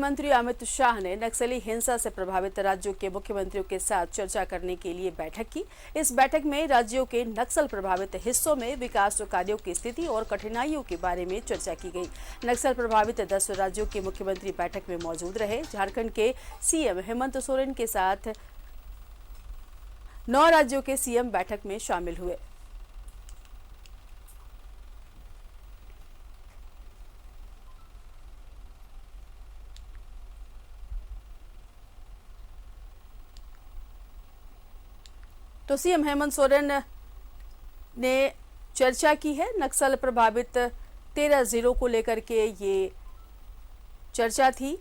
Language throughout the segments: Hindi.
मंत्री अमित शाह ने नक्सली हिंसा से प्रभावित राज्यों के मुख्यमंत्रियों के साथ चर्चा करने के लिए बैठक की। इस बैठक में राज्यों के नक्सल प्रभावित हिस्सों में विकास कार्यों की स्थिति और कठिनाइयों के बारे में चर्चा की गई। नक्सल प्रभावित 10 राज्यों के मुख्यमंत्री बैठक में मौजूद रहे। झारखंड के सीएम हेमंत सोरेन के साथ 9 राज्यों के सीएम बैठक में शामिल हुए। तो सीएम हेमंत सोरेन ने चर्चा की है। नक्सल प्रभावित 13 जिलों को लेकर के ये चर्चा थी।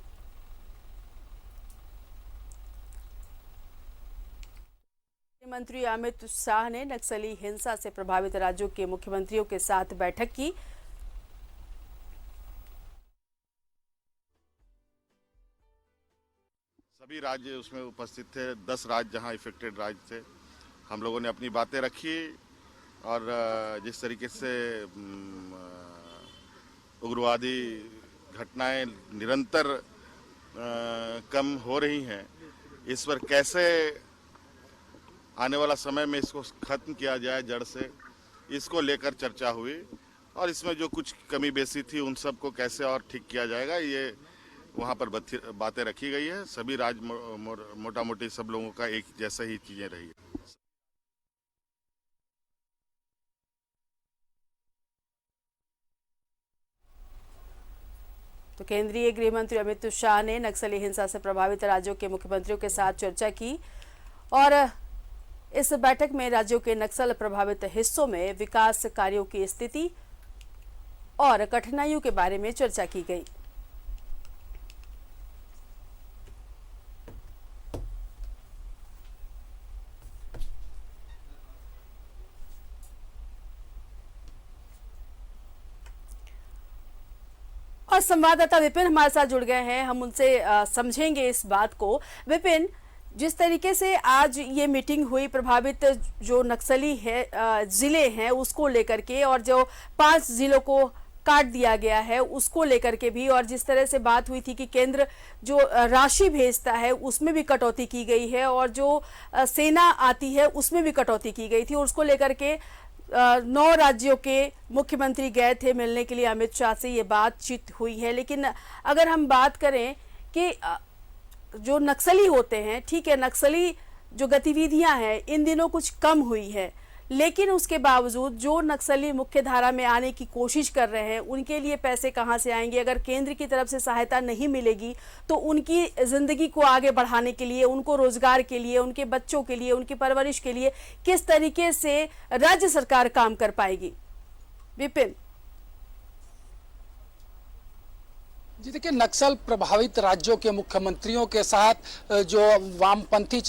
मंत्री अमित शाह ने नक्सली हिंसा से प्रभावित राज्यों के मुख्यमंत्रियों के साथ बैठक की। सभी राज्य उसमें उपस्थित थे। 10 राज्य जहां इफेक्टेड राज्य थे, हम लोगों ने अपनी बातें रखी और जिस तरीके से उग्रवादी घटनाएं निरंतर कम हो रही हैं, इस पर कैसे आने वाला समय में इसको खत्म किया जाए जड़ से, इसको लेकर चर्चा हुई और इसमें जो कुछ कमी बेसी थी उन सब को कैसे और ठीक किया जाएगा, ये वहाँ पर बातें रखी गई है। सभी राज्य मोटा मोटी सब लोगों का एक जैसा ही चीजें रही है। तो केंद्रीय गृह मंत्री अमित शाह ने नक्सली हिंसा से प्रभावित राज्यों के मुख्यमंत्रियों के साथ चर्चा की और इस बैठक में राज्यों के नक्सल प्रभावित हिस्सों में विकास कार्यों की स्थिति और कठिनाइयों के बारे में चर्चा की गई। और संवाददाता विपिन हमारे साथ जुड़ गए हैं, हम उनसे समझेंगे इस बात को। विपिन, जिस तरीके से आज ये मीटिंग हुई प्रभावित जो नक्सली है जिले हैं उसको लेकर के, और जो 5 जिलों को काट दिया गया है उसको लेकर के भी, और जिस तरह से बात हुई थी कि केंद्र जो राशि भेजता है उसमें भी कटौती की गई है और जो सेना आती है उसमें भी कटौती की गई थी, और उसको लेकर के 9 राज्यों के मुख्यमंत्री गए थे मिलने के लिए अमित शाह से, ये बातचीत हुई है। लेकिन अगर हम बात करें कि जो नक्सली होते हैं, ठीक है, नक्सली जो गतिविधियां हैं इन दिनों कुछ कम हुई है, लेकिन उसके बावजूद जो नक्सली मुख्य धारा में आने की कोशिश कर रहे हैं उनके लिए पैसे कहां से आएंगे? अगर केंद्र की तरफ से सहायता नहीं मिलेगी तो उनकी जिंदगी को आगे बढ़ाने के लिए, उनको रोजगार के लिए, उनके बच्चों के लिए, उनकी परवरिश के लिए किस तरीके से राज्य सरकार काम कर पाएगी? विपिन जी, देखिए, नक्सल प्रभावित राज्यों के मुख्यमंत्रियों के साथ जो वामपंथी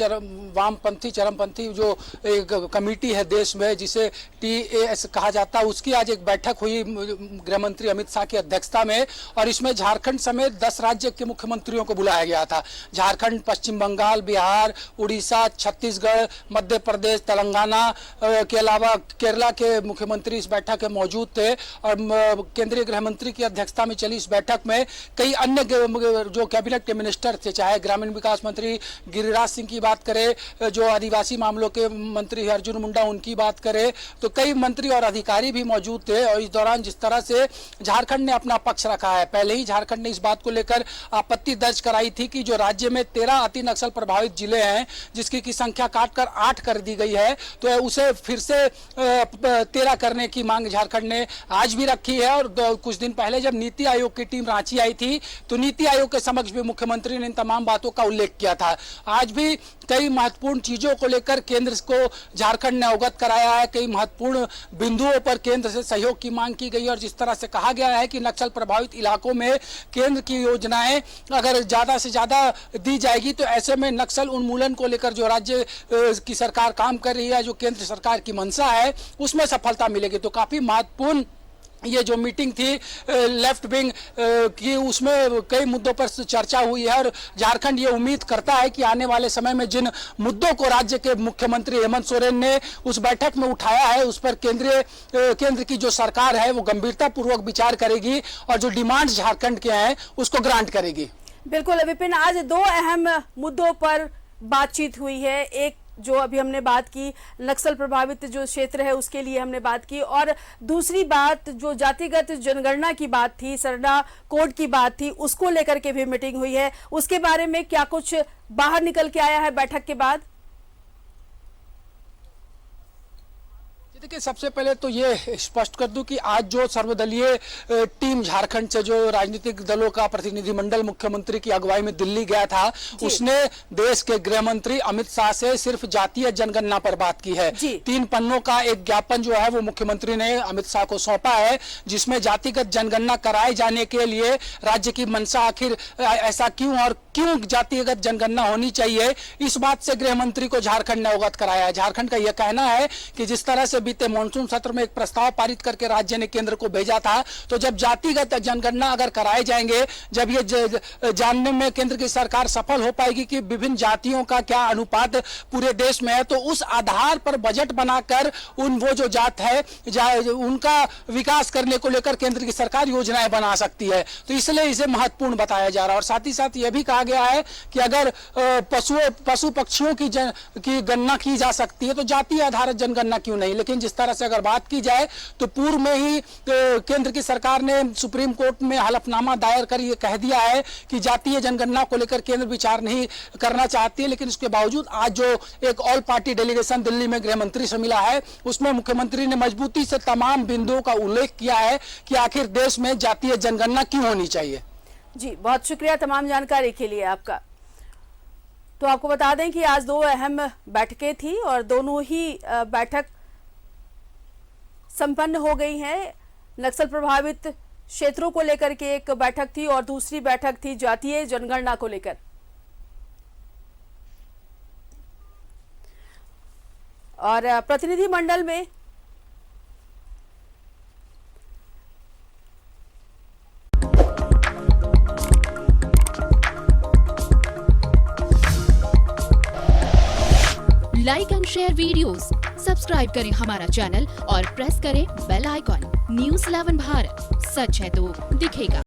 चरमपंथी जो एक कमेटी है देश में जिसे TAS कहा जाता है, उसकी आज एक बैठक हुई गृह मंत्री अमित शाह की अध्यक्षता में, और इसमें झारखंड समेत 10 राज्य के मुख्यमंत्रियों को बुलाया गया था। झारखंड, पश्चिम बंगाल, बिहार, उड़ीसा, छत्तीसगढ़, मध्य प्रदेश, तेलंगाना के अलावा केरला के मुख्यमंत्री इस बैठक में मौजूद थे। और केंद्रीय गृह मंत्री की अध्यक्षता में चली इस बैठक में कई अन्य जो कैबिनेट के मिनिस्टर थे, चाहे ग्रामीण विकास मंत्री गिरिराज सिंह की बात करें, जो आदिवासी मामलों के मंत्री अर्जुन मुंडा उनकी बात करें, तो कई मंत्री और अधिकारी भी मौजूद थे। और इस दौरान जिस तरह से झारखंड ने अपना पक्ष रखा है, पहले ही झारखंड ने इस बात को लेकर आपत्ति दर्ज कराई थी कि जो राज्य में 13 अति नक्सल प्रभावित जिले हैं जिसकी संख्या काटकर 8 कर दी गई है, तो उसे फिर से 13 करने की मांग झारखंड ने आज भी रखी है। और कुछ दिन पहले जब नीति आयोग की टीम रांची आई थी तो नीति आयोग के समक्ष भी मुख्यमंत्री ने इन तमाम बातों का उल्लेख किया था। आज भी कई महत्वपूर्ण चीजों को लेकर केंद्र को झारखंड ने अवगत कराया है, कई महत्वपूर्ण बिंदुओं पर केंद्र से सहयोग की मांग की गई, और जिस तरह से कहा गया है कि नक्सल प्रभावित इलाकों में केंद्र की योजनाएं अगर ज्यादा से ज्यादा दी जाएगी तो ऐसे में नक्सल उन्मूलन को लेकर जो राज्य की सरकार काम कर रही है, जो केंद्र सरकार की मंशा है, उसमें सफलता मिलेगी। तो काफी महत्वपूर्ण ये जो मीटिंग थी लेफ्ट विंग की, उसमें कई मुद्दों पर चर्चा हुई है। और झारखंड ये उम्मीद करता है कि आने वाले समय में जिन मुद्दों को राज्य के मुख्यमंत्री हेमंत सोरेन ने उस बैठक में उठाया है, उस पर केंद्र की जो सरकार है वो गंभीरता पूर्वक विचार करेगी और जो डिमांड्स झारखंड के हैं उसको ग्रांट करेगी। बिल्कुल विपिन, आज दो अहम मुद्दों पर बातचीत हुई है। एक जो अभी हमने बात की नक्सल प्रभावित जो क्षेत्र है उसके लिए हमने बात की, और दूसरी बात जो जातिगत जनगणना की बात थी, सरना कोड की बात थी, उसको लेकर के भी मीटिंग हुई है। उसके बारे में क्या कुछ बाहर निकल के आया है बैठक के बाद? देखिए, सबसे पहले तो ये स्पष्ट कर दूं कि आज जो सर्वदलीय टीम झारखंड से जो राजनीतिक दलों का प्रतिनिधिमंडल मुख्यमंत्री की अगुवाई में दिल्ली गया था, उसने देश के गृह मंत्री अमित शाह से सिर्फ जातीय जनगणना पर बात की है। 3 पन्नों का एक ज्ञापन जो है वो मुख्यमंत्री ने अमित शाह को सौंपा है, जिसमें जातिगत जनगणना कराए जाने के लिए राज्य की मंशा, आखिर ऐसा क्यों और क्यों जातिगत जनगणना होनी चाहिए, इस बात से गृह मंत्री को झारखंड ने अवगत कराया है। झारखंड का यह कहना है कि जिस तरह से बीते मानसून सत्र में एक प्रस्ताव पारित करके राज्य ने केंद्र को भेजा था, तो जब जातिगत जनगणना अगर कराए जाएंगे, जब ये जानने में केंद्र की सरकार सफल हो पाएगी कि विभिन्न जातियों का क्या अनुपात पूरे देश में है, तो उस आधार पर बजट बनाकर वो जो जात है उनका विकास करने को लेकर केंद्र की सरकार योजनाएं बना सकती है। तो इसलिए इसे महत्वपूर्ण बताया जा रहा है। और साथ ही साथ यह भी कहा गया है कि अगर पशु पक्षियों की गणना की जा सकती है तो जातीय आधारित जनगणना क्यों नहीं। लेकिन जिस तरह से अगर बात की जाए तो पूर्व में ही केंद्र की सरकार ने सुप्रीम कोर्ट में हलफनामा दायर कर ये कह दिया है कि जातीय जनगणना को लेकर केंद्र विचार नहीं करना चाहती है। लेकिन इसके बावजूद आज जो एक ऑल पार्टी डेलीगेशन दिल्ली में गृह मंत्री से मिला है, उसमें मुख्यमंत्री ने मजबूती से तमाम बिंदुओं का उल्लेख किया है कि आखिर देश में जातीय जनगणना क्यों होनी चाहिए। जी, बहुत शुक्रिया तमाम जानकारी के लिए आपका। तो आपको बता दें कि आज दो अहम बैठकें थी और दोनों ही बैठक संपन्न हो गई हैं। नक्सल प्रभावित क्षेत्रों को लेकर के एक बैठक थी और दूसरी बैठक थी जातीय जनगणना को लेकर। और प्रतिनिधि मंडल में like and share videos, subscribe करें हमारा चैनल और प्रेस करें बेल आइकॉन। न्यूज़ 11 भारत, सच है तो दिखेगा।